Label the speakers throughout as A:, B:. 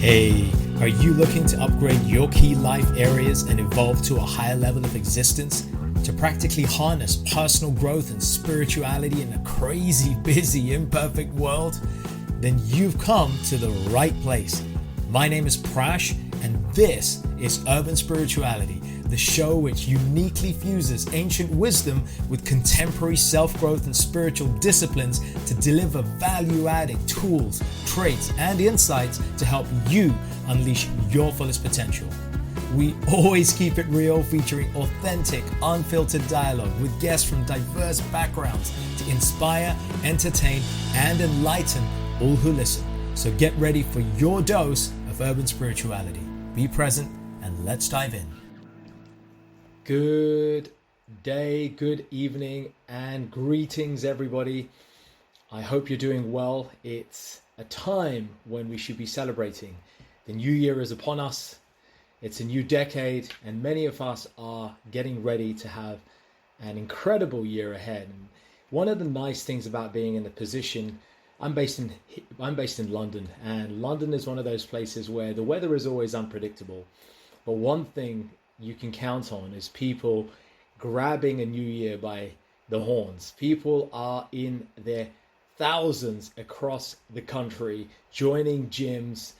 A: Hey, are you looking to upgrade your key life areas and evolve to a higher level of existence? To practically harness personal growth and spirituality in a crazy, busy, imperfect world? Then you've come to the right place. My name is Prash, and this is Urban Spirituality, the show which uniquely fuses ancient wisdom with contemporary self-growth and spiritual disciplines to deliver value-adding tools, traits, and insights to help you unleash your fullest potential. We always keep it real, featuring authentic, unfiltered dialogue with guests from diverse backgrounds to inspire, entertain, and enlighten all who listen. So get ready for your dose of urban spirituality. Be present and let's dive in. Good day, good evening, and greetings, everybody. I hope you're doing well. It's a time when we should be celebrating. The new year is upon us. It's a new decade, and many of us are getting ready to have an incredible year ahead. And one of the nice things about being in the position, I'm based in London, and London is one of those places where the weather is always unpredictable. But one thing you can count on is people grabbing a new year by the horns. People are in their thousands across the country, joining gyms,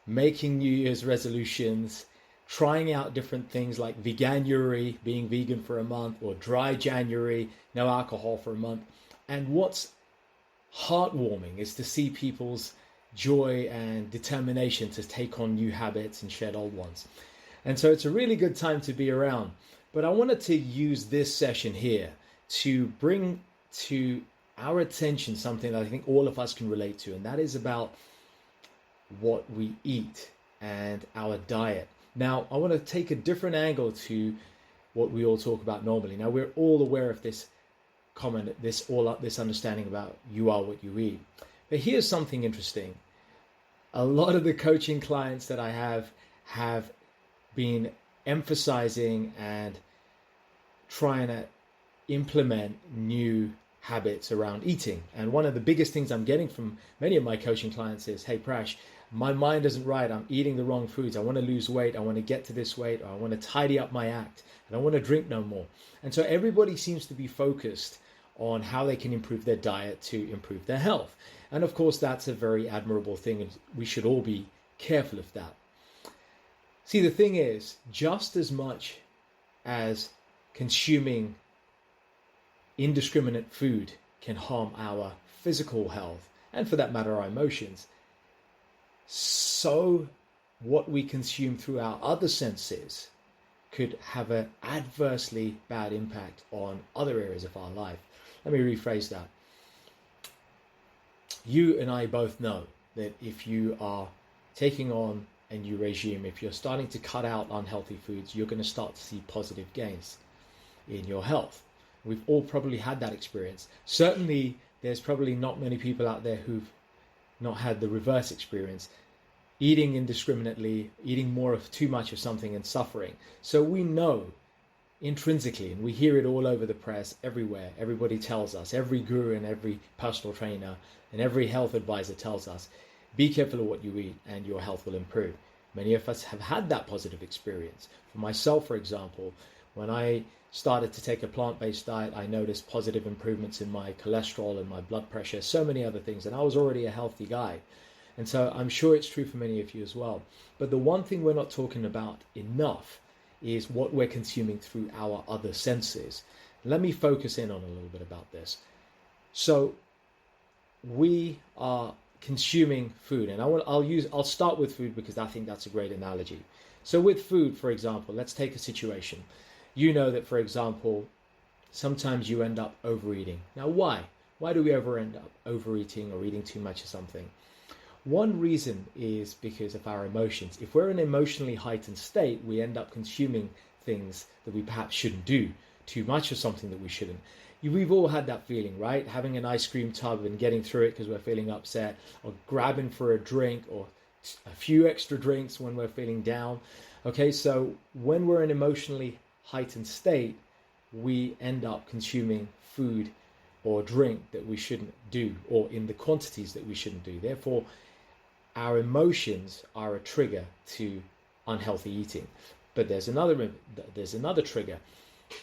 A: making New Year's resolutions, trying out different things like veganuary, being vegan for a month, or dry January, no alcohol for a month. And what's heartwarming is to see people's joy and determination to take on new habits and shed old ones. And so it's a really good time to be around. But I wanted to use this session here to bring to our attention something that I think all of us can relate to, and that is about what we eat and our diet. Now, I want to take a different angle to what we all talk about normally. Now, we're all aware of this this understanding about you are what you eat. But here's something interesting. A lot of the coaching clients that I have been emphasizing and trying to implement new habits around eating. And one of the biggest things I'm getting from many of my coaching clients is, hey, Prash, my mind isn't right. I'm eating the wrong foods. I want to lose weight. I want to get to this weight. Or I want to tidy up my act. And I want to drink no more. And so everybody seems to be focused on how they can improve their diet to improve their health. And of course, that's a very admirable thing. And we should all be careful of that. See, the thing is, just as much as consuming indiscriminate food can harm our physical health, and for that matter, our emotions, so what we consume through our other senses could have an adversely bad impact on other areas of our life. Let me rephrase that. You and I both know that if you are taking on a new regime, if you're starting to cut out unhealthy foods, you're going to start to see positive gains in your health. We've all probably had that experience. Certainly, there's probably not many people out there who've not had the reverse experience, eating indiscriminately, eating too much of something and suffering. So we know intrinsically, and we hear it all over the press, everywhere, everybody tells us, every guru and every personal trainer and every health advisor tells us, be careful of what you eat and your health will improve. Many of us have had that positive experience. For myself, for example, when I started to take a plant-based diet, I noticed positive improvements in my cholesterol and my blood pressure, so many other things, and I was already a healthy guy. And so I'm sure it's true for many of you as well. But the one thing we're not talking about enough is what we're consuming through our other senses. Let me focus in on a little bit about this. So we are consuming food, and I'll start with food because I think that's a great analogy. So with food, for example, let's take a situation. You know that, for example, sometimes you end up overeating. Now, why? Why do we end up overeating or eating too much of something? One reason is because of our emotions. If we're in an emotionally heightened state, we end up consuming things that we perhaps shouldn't do, too much of something that we shouldn't. We've all had that feeling, right? Having an ice cream tub and getting through it because we're feeling upset, or grabbing for a drink or a few extra drinks when we're feeling down. Okay, so when we're in an emotionally heightened state, we end up consuming food or drink that we shouldn't do, or in the quantities that we shouldn't do. Therefore, our emotions are a trigger to unhealthy eating. But there's another trigger.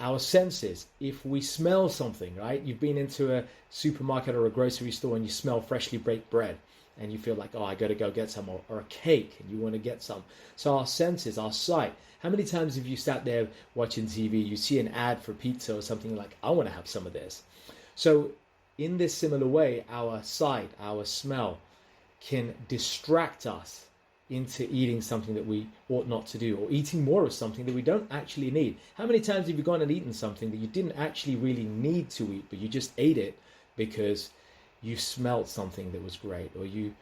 A: Our senses. If we smell something, right? You've been into a supermarket or a grocery store and you smell freshly baked bread and you feel like, oh, I got to go get some, or a cake and you want to get some. So our senses, our sight. How many times have you sat there watching TV, you see an ad for pizza or something, like, I want to have some of this. So in this similar way, our sight, our smell can distract us into eating something that we ought not to do, or eating more of something that we don't actually need. How many times have you gone and eaten something that you didn't actually really need to eat, but you just ate it because you smelled something that was great, or you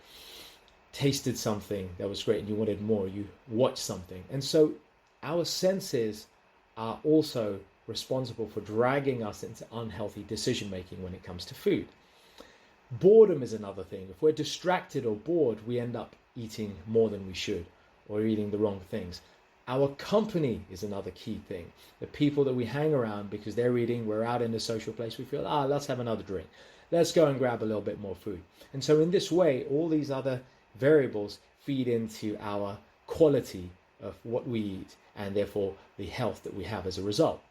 A: tasted something that was great and you wanted more, you watched something. And so our senses are also responsible for dragging us into unhealthy decision making when it comes to food. Boredom is another thing. If we're distracted or bored, we end up eating more than we should, or eating the wrong things. Our company is another key thing. The people that we hang around, because they're eating, we're out in a social place, we feel, let's have another drink. Let's go and grab a little bit more food. And so in this way, all these other variables feed into our quality of what we eat, and therefore the health that we have as a result.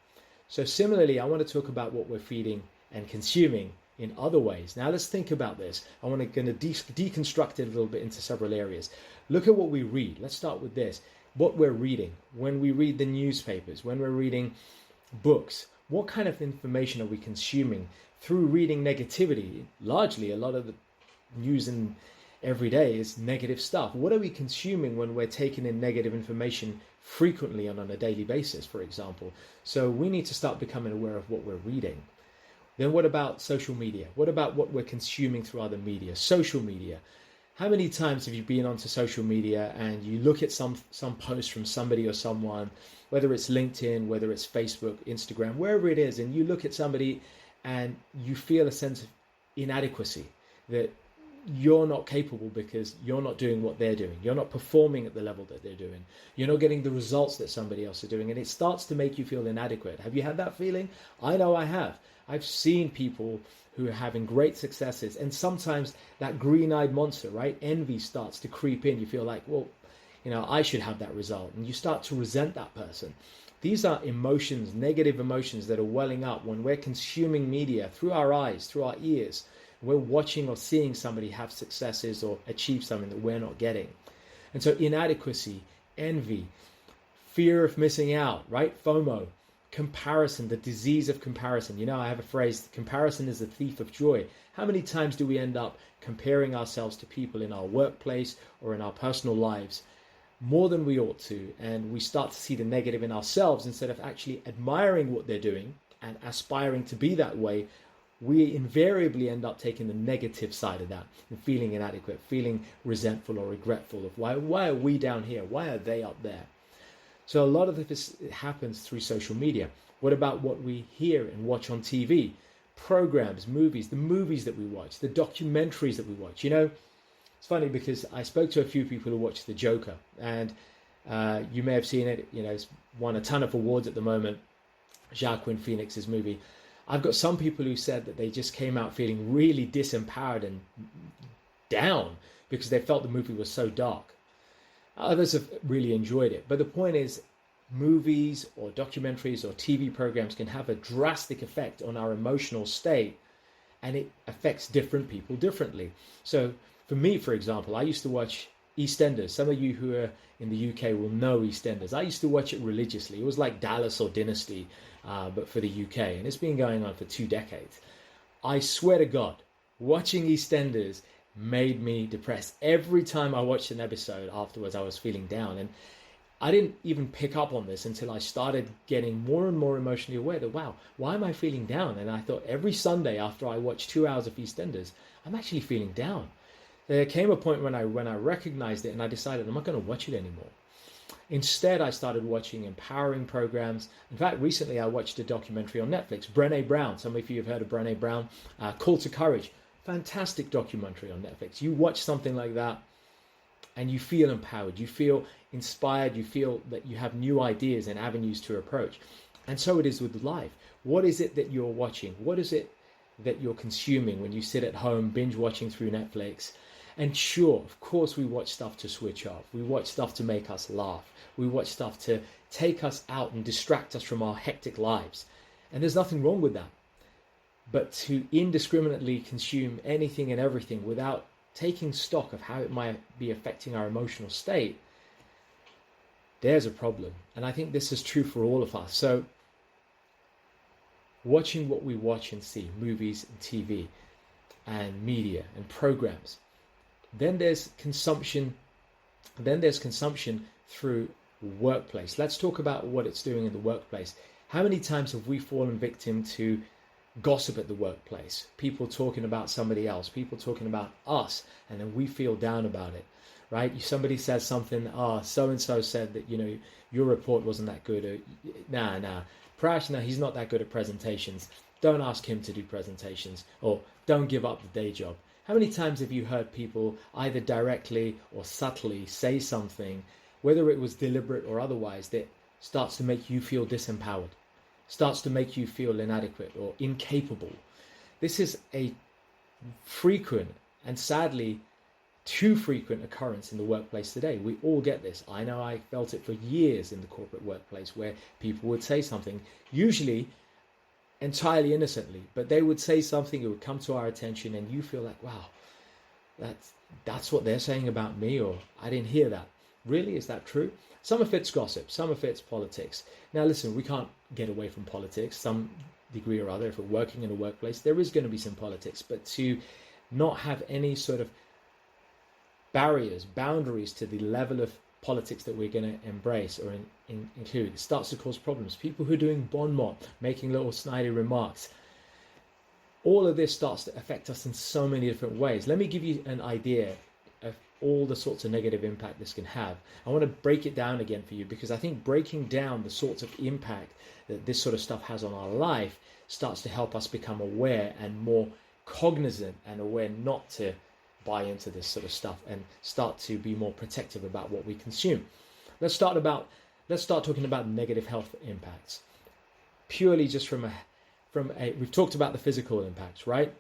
A: So similarly, I want to talk about what we're feeding and consuming in other ways. Now let's think about this. I want to deconstruct it a little bit into several areas. Look at what we read. Let's start with this. What we're reading. When we read the newspapers, when we're reading books, what kind of information are we consuming through reading negativity? Largely, a lot of the news in every day is negative stuff. What are we consuming when we're taking in negative information frequently and on a daily basis, for example? So we need to start becoming aware of what we're reading. Then what about social media? What about what we're consuming through other media? Social media. How many times have you been onto social media and you look at some post from somebody or someone, whether it's LinkedIn, whether it's Facebook, Instagram, wherever it is, and you look at somebody and you feel a sense of inadequacy, that you're not capable because you're not doing what they're doing. You're not performing at the level that they're doing. You're not getting the results that somebody else is doing. And it starts to make you feel inadequate. Have you had that feeling? I know I have. I've seen people who are having great successes, and sometimes that green-eyed monster, right? Envy starts to creep in. You feel like, well, I should have that result. And you start to resent that person. These are emotions, negative emotions that are welling up when we're consuming media through our eyes, through our ears. We're watching or seeing somebody have successes or achieve something that we're not getting. And so inadequacy, envy, fear of missing out, right? FOMO, comparison, the disease of comparison. I have a phrase, comparison is the thief of joy. How many times do we end up comparing ourselves to people in our workplace or in our personal lives more than we ought to? And we start to see the negative in ourselves instead of actually admiring what they're doing and aspiring to be that way. We invariably end up taking the negative side of that and feeling inadequate, feeling resentful or regretful of why are we down here? Why are they up there? So a lot of this happens through social media. What about what we hear and watch on TV? Programs, movies, the movies that we watch, the documentaries that we watch. It's funny because I spoke to a few people who watch The Joker, and you may have seen it. It's won a ton of awards at the moment. Joaquin Phoenix's movie. I've got some people who said that they just came out feeling really disempowered and down because they felt the movie was so dark. Others have really enjoyed it. But the point is, movies or documentaries or TV programs can have a drastic effect on our emotional state, and it affects different people differently. So for me, for example, I used to watch EastEnders. Some of you who are in the UK will know EastEnders. I used to watch it religiously. It was like Dallas or Dynasty, but for the UK. And it's been going on for 2 decades. I swear to God, watching EastEnders made me depressed. Every time I watched an episode afterwards, I was feeling down. And I didn't even pick up on this until I started getting more and more emotionally aware that, wow, why am I feeling down? And I thought every Sunday after I watched 2 hours of EastEnders, I'm actually feeling down. There came a point when I recognized it and I decided I'm not going to watch it anymore. Instead, I started watching empowering programs. In fact, recently I watched a documentary on Netflix, Brené Brown. Some of you have heard of Brené Brown, Call to Courage. Fantastic documentary on Netflix. You watch something like that and you feel empowered. You feel inspired. You feel that you have new ideas and avenues to approach. And so it is with life. What is it that you're watching? What is it that you're consuming when you sit at home binge watching through Netflix And sure, of course, we watch stuff to switch off. We watch stuff to make us laugh. We watch stuff to take us out and distract us from our hectic lives. And there's nothing wrong with that. But to indiscriminately consume anything and everything without taking stock of how it might be affecting our emotional state, there's a problem. And I think this is true for all of us. So watching what we watch and see, movies and TV and media and programs, then there's consumption through workplace. Let's talk about what it's doing in the workplace. How many times have we fallen victim to gossip at the workplace? People talking about somebody else, people talking about us, and then we feel down about it, right? Somebody says something, so-and-so said that, your report wasn't that good. Or, Prash, he's not that good at presentations. Don't ask him to do presentations, or don't give up the day job. How many times have you heard people either directly or subtly say something, whether it was deliberate or otherwise, that starts to make you feel disempowered, starts to make you feel inadequate or incapable? This is a frequent and sadly too frequent occurrence in the workplace today. We all get this. I know I felt it for years in the corporate workplace, where people would say something, usually entirely innocently, but they would say something, it would come to our attention, and you feel like, wow, that's what they're saying about me, or I didn't hear that. Really, is that true? Some of it's gossip, some of it's politics. Now listen, we can't get away from politics, some degree or other. If we're working in a workplace, there is going to be some politics, but to not have any sort of boundaries to the level of politics that we're going to embrace or include, it starts to cause problems. People who are doing bon mot, making little snidey remarks, all of this starts to affect us in so many different ways. Let me give you an idea of all the sorts of negative impact this can have. I want to break it down again for you, because I think breaking down the sorts of impact that this sort of stuff has on our life starts to help us become aware and more cognizant and aware not to buy into this sort of stuff, and start to be more protective about what we consume. Let's start talking about negative health impacts. Purely just from we've talked about the physical impacts, right?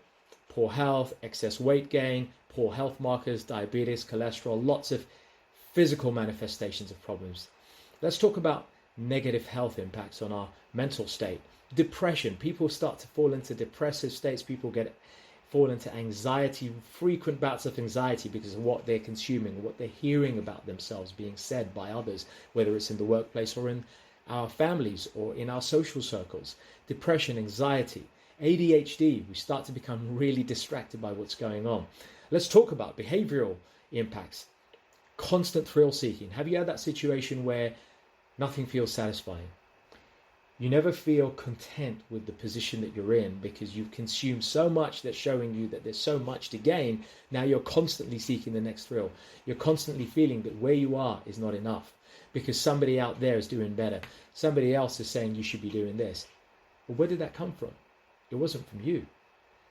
A: Poor health, excess weight gain, poor health markers, diabetes, cholesterol, lots of physical manifestations of problems. Let's talk about negative health impacts on our mental state. Depression. People start to fall into depressive states. People fall into anxiety, frequent bouts of anxiety because of what they're consuming, what they're hearing about themselves being said by others, whether it's in the workplace or in our families or in our social circles. Depression, anxiety, ADHD, we start to become really distracted by what's going on. Let's talk about behavioral impacts. Constant thrill seeking. Have you had that situation where nothing feels satisfying? You never feel content with the position that you're in because you've consumed so much that's showing you that there's so much to gain. Now you're constantly seeking the next thrill. You're constantly feeling that where you are is not enough because somebody out there is doing better. Somebody else is saying you should be doing this. But where did that come from? It wasn't from you.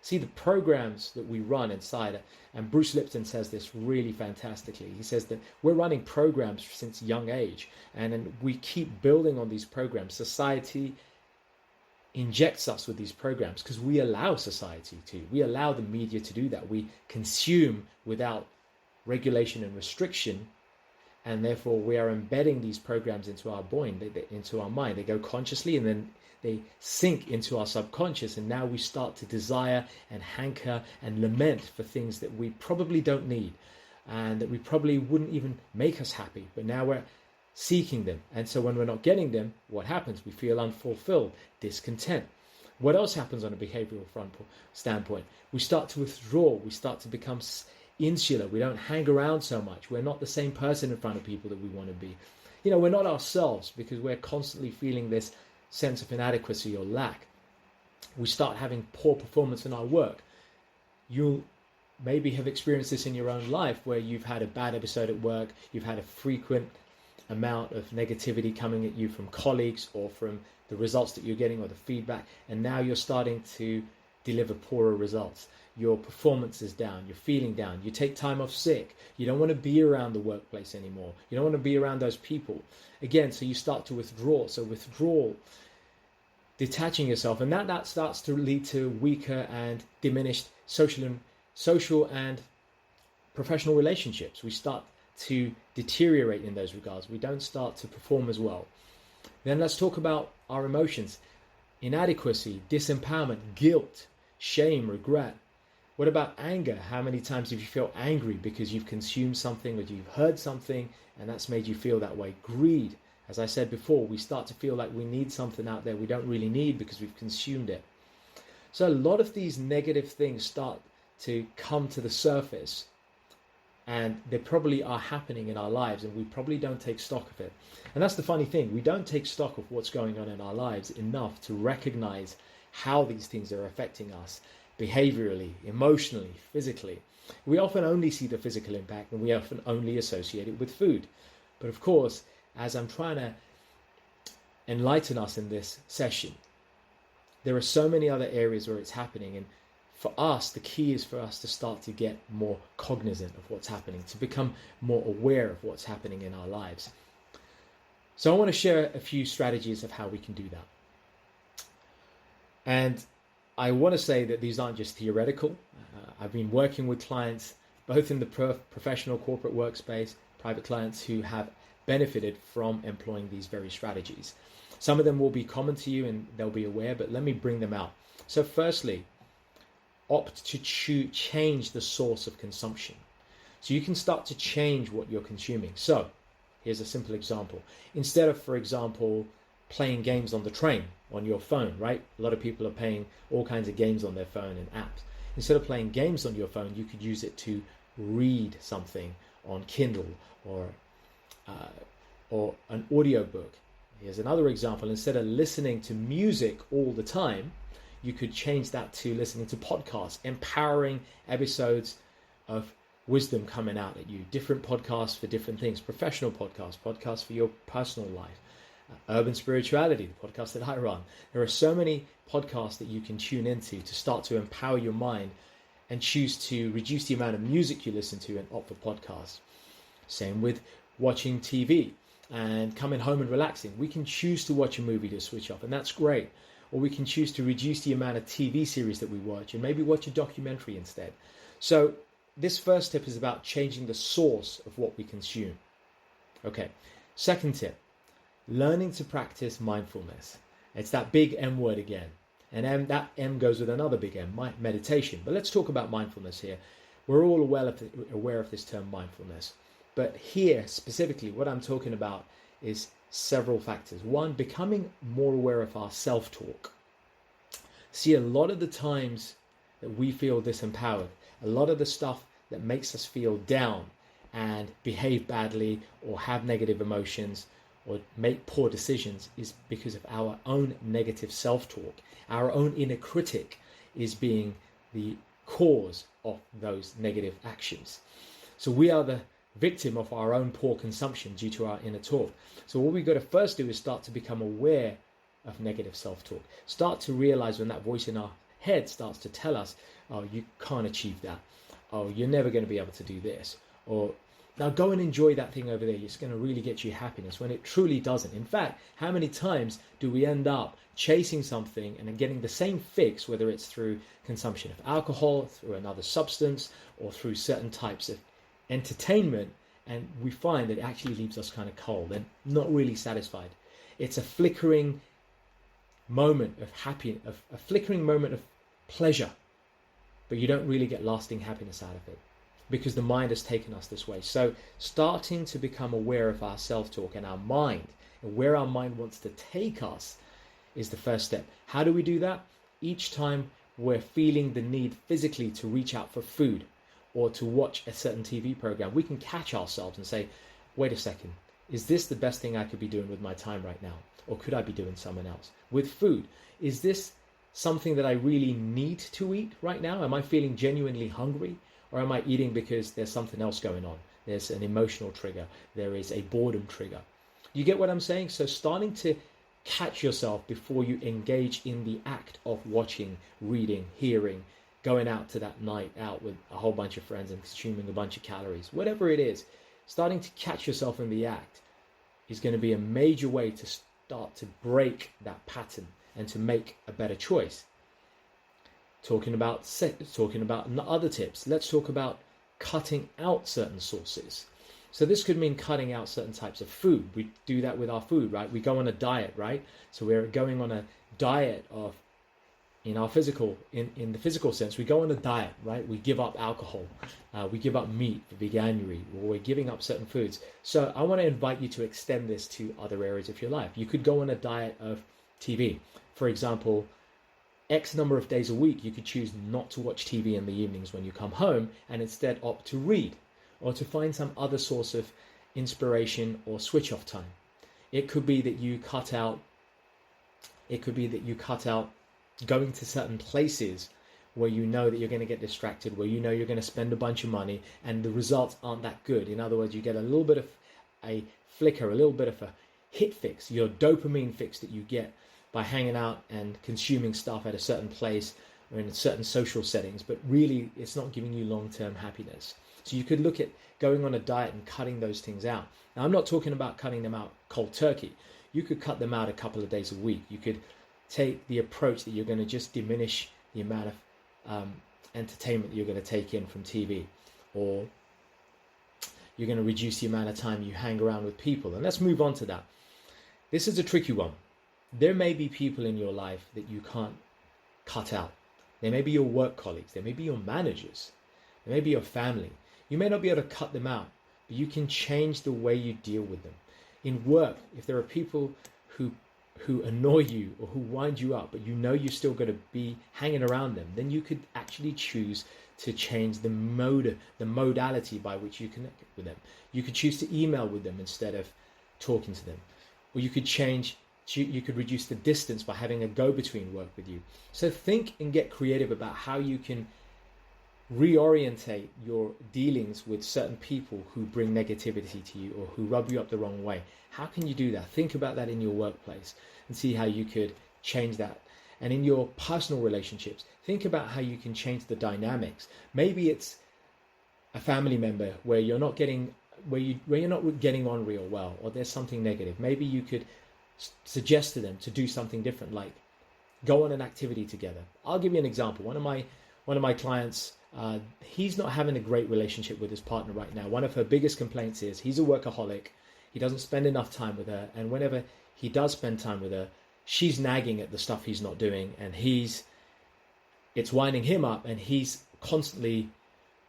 A: See, the programs that we run inside, and Bruce Lipton says this really fantastically. He says that we're running programs since young age, and then we keep building on these programs. Society injects us with these programs because we allow society to. We allow the media to do that. We consume without regulation and restriction, and therefore we are embedding these programs into our into our mind. They go consciously, and then they sink into our subconscious, and now we start to desire and hanker and lament for things that we probably don't need and that we probably wouldn't even make us happy, but now we're seeking them. And so when we're not getting them, what happens? We feel unfulfilled, discontent. What else happens on a behavioral standpoint? We start to withdraw. We start to become insular. We don't hang around so much. We're not the same person in front of people that we want to be. We're not ourselves because we're constantly feeling this sense of inadequacy or lack. We start having poor performance in our work. You'll maybe have experienced this in your own life where you've had a bad episode at work, you've had a frequent amount of negativity coming at you from colleagues or from the results that you're getting or the feedback, and now you're starting to deliver poorer results. Your performance is down, you're feeling down, you take time off sick, you don't want to be around the workplace anymore, you don't want to be around those people. Again, so you start to withdraw. So withdrawal, detaching yourself, and that starts to lead to weaker and diminished social and professional relationships. We start to deteriorate in those regards. We don't start to perform as well. Then let's talk about our emotions. Inadequacy, disempowerment, guilt, shame, regret. What about anger? How many times have you felt angry because you've consumed something or you've heard something and that's made you feel that way? Greed. As I said before, we start to feel like we need something out there we don't really need because we've consumed it. So a lot of these negative things start to come to the surface, and they probably are happening in our lives, and we probably don't take stock of it. And that's the funny thing. We don't take stock of what's going on in our lives enough to recognize how these things are affecting us behaviorally, emotionally, physically. We often only see the physical impact, and we often only associate it with food. But of course, as I'm trying to enlighten us in this session, there are so many other areas where it's happening. And for us, the key is for us to start to get more cognizant of what's happening, to become more aware of what's happening in our lives. So I want to share a few strategies of how we can do that. And I want to say that these aren't just theoretical. I've been working with clients, both in the professional corporate workspace, private clients who have benefited from employing these very strategies. Some of them will be common to you and they'll be aware, but let me bring them out. So firstly, opt to change the source of consumption. So you can start to change what you're consuming. So here's a simple example. Instead of, for example, playing games on the train on your phone, right? A lot of people are playing all kinds of games on their phone and apps. Instead of playing games on your phone, you could use it to read something on Kindle or an audiobook. Here's another example. Instead of listening to music all the time, you could change that to listening to podcasts, empowering episodes of wisdom coming out at you, different podcasts for different things, professional podcasts, podcasts for your personal life, urban spirituality, the podcast that I run. There are so many podcasts that you can tune into to start to empower your mind and choose to reduce the amount of music you listen to and opt for podcasts. Same with watching TV and coming home and relaxing. We can choose to watch a movie to switch off, and that's great. Or we can choose to reduce the amount of TV series that we watch and maybe watch a documentary instead. So this first tip is about changing the source of what we consume. Okay, second tip, learning to practice mindfulness. It's that big M word again. And that M goes with another big M, meditation. But let's talk about mindfulness here. We're all aware of this term mindfulness. But here, specifically, what I'm talking about is several factors. One, becoming more aware of our self-talk. See, a lot of the times that we feel disempowered, a lot of the stuff that makes us feel down and behave badly or have negative emotions or make poor decisions is because of our own negative self-talk. Our own inner critic is being the cause of those negative actions. So we are the victim of our own poor consumption due to our inner talk. So what we've got to first do is start to become aware of negative self-talk. Start to realize when that voice in our head starts to tell us, oh, you can't achieve that. Oh, you're never going to be able to do this. Or now go and enjoy that thing over there. It's going to really get you happiness, when it truly doesn't. In fact, how many times do we end up chasing something and then getting the same fix, whether it's through consumption of alcohol, through another substance, or through certain types of entertainment, and we find that it actually leaves us kind of cold and not really satisfied. It's a flickering moment of happiness, a flickering moment of pleasure, but you don't really get lasting happiness out of it because the mind has taken us this way. So starting to become aware of our self-talk and our mind and where our mind wants to take us is the first step. How do we do that? Each time we're feeling the need physically to reach out for food or to watch a certain TV program, we can catch ourselves and say, wait a second, is this the best thing I could be doing with my time right now? Or could I be doing something else? With food, is this something that I really need to eat right now? Am I feeling genuinely hungry? Or am I eating because there's something else going on? There's an emotional trigger. There is a boredom trigger. You get what I'm saying? So starting to catch yourself before you engage in the act of watching, reading, hearing, going out to that night out with a whole bunch of friends and consuming a bunch of calories, whatever it is, starting to catch yourself in the act is going to be a major way to start to break that pattern and to make a better choice. Talking about other tips, let's talk about cutting out certain sources. So this could mean cutting out certain types of food. We do that with our food, right? We go on a diet, right? So we're going on a diet of, in the physical sense, we go on a diet, right? We give up alcohol, we give up meat, veganuary, or we're giving up certain foods. So I want to invite you to extend this to other areas of your life. You could go on a diet of TV. For example, X number of days a week, you could choose not to watch TV in the evenings when you come home and instead opt to read or to find some other source of inspiration or switch off time. It could be that you cut out going to certain places where you know that you're going to get distracted, where you know you're going to spend a bunch of money and the results aren't that good. In other words, you get a little bit of a flicker, a little bit of a hit fix, your dopamine fix that you get by hanging out and consuming stuff at a certain place or in certain social settings, but really it's not giving you long-term happiness. So you could look at going on a diet and cutting those things out. Now, I'm not talking about cutting them out cold turkey. You could cut them out a couple of days a week. You could take the approach that you're going to just diminish the amount of entertainment that you're going to take in from TV, or you're going to reduce the amount of time you hang around with people. And let's move on to that. This is a tricky one. There may be people in your life that you can't cut out. They may be your work colleagues. They may be your managers. They may be your family. You may not be able to cut them out, but you can change the way you deal with them. In work, if there are people who annoy you or who wind you up, but you know you're still going to be hanging around them, then you could actually choose to change the modality by which you connect with them. You could choose to email with them instead of talking to them. Or you could reduce the distance by having a go-between work with you. So think and get creative about how you can reorientate your dealings with certain people who bring negativity to you or who rub you up the wrong way. How can you do that? Think about that in your workplace and see how you could change that. And in your personal relationships, think about how you can change the dynamics. Maybe it's a family member where you're not getting on real well, or there's something negative. Maybe you could suggest to them to do something different, like go on an activity together. I'll give you an example. One of my clients, he's not having a great relationship with his partner right now. One of her biggest complaints is he's a workaholic. He doesn't spend enough time with her, and whenever he does spend time with her, she's nagging at the stuff he's not doing, and it's winding him up, and he's constantly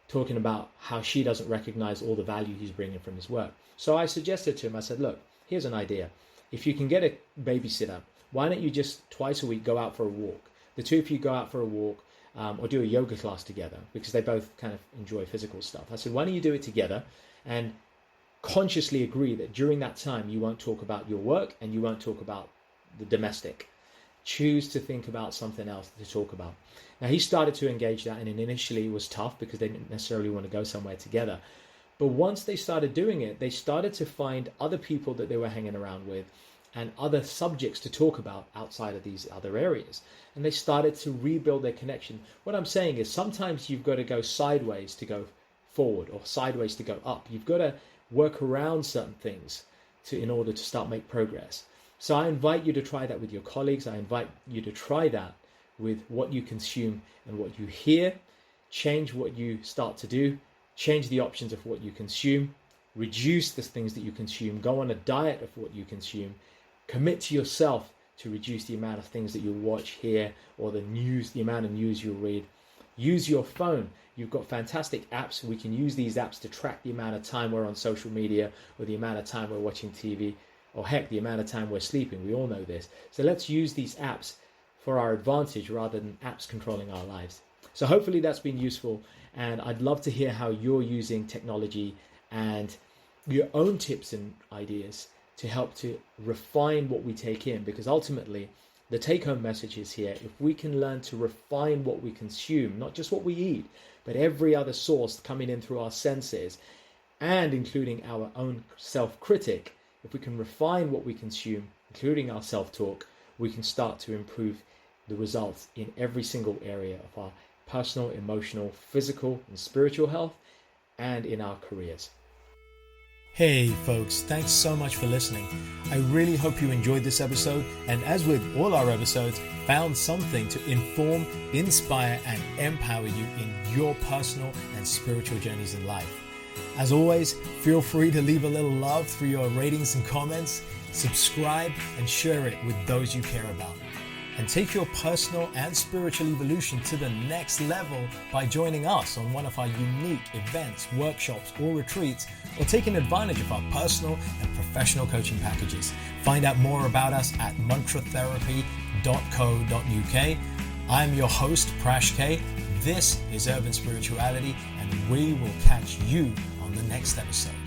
A: talking about how she doesn't recognize all the value he's bringing from his work. So I suggested to him, I said, look, here's an idea. If you can get a babysitter, why don't you just twice a week go out for a walk? The two of you go out for a walk, or do a yoga class together, because they both kind of enjoy physical stuff. I said, why don't you do it together and consciously agree that during that time you won't talk about your work and you won't talk about the domestic. Choose to think about something else to talk about. Now, he started to engage that, and initially it was tough because they didn't necessarily want to go somewhere together. But once they started doing it, they started to find other people that they were hanging around with and other subjects to talk about outside of these other areas. And they started to rebuild their connection. What I'm saying is sometimes you've got to go sideways to go forward, or sideways to go up. You've got to work around certain things in order to start make progress. So I invite you to try that with your colleagues. I invite you to try that with what you consume and what you hear. Change what you start to do. Change the options of what you consume. Reduce the things that you consume. Go on a diet of what you consume. Commit to yourself to reduce the amount of things that you watch, hear, or the amount of news you read. Use your phone. You've got fantastic apps. We can use these apps to track the amount of time we're on social media, or the amount of time we're watching TV, or heck, the amount of time we're sleeping. We all know this. So let's use these apps for our advantage rather than apps controlling our lives. So hopefully that's been useful, and I'd love to hear how you're using technology and your own tips and ideas to help to refine what we take in, because ultimately the take-home message is here. If we can learn to refine what we consume, not just what we eat, but every other source coming in through our senses, and including our own self-critic, if we can refine what we consume, including our self-talk, we can start to improve the results in every single area of our personal, emotional, physical, and spiritual health, and in our careers. Hey folks, thanks so much for listening. I really hope you enjoyed this episode, and as with all our episodes, found something to inform, inspire, and empower you in your personal and spiritual journeys in life. As always, feel free to leave a little love through your ratings and comments, subscribe, and share it with those you care about. And take your personal and spiritual evolution to the next level by joining us on one of our unique events, workshops, or retreats, or taking advantage of our personal and professional coaching packages. Find out more about us at mantratherapy.co.uk. I'm your host, Prash K. This is Urban Spirituality, and we will catch you on the next episode.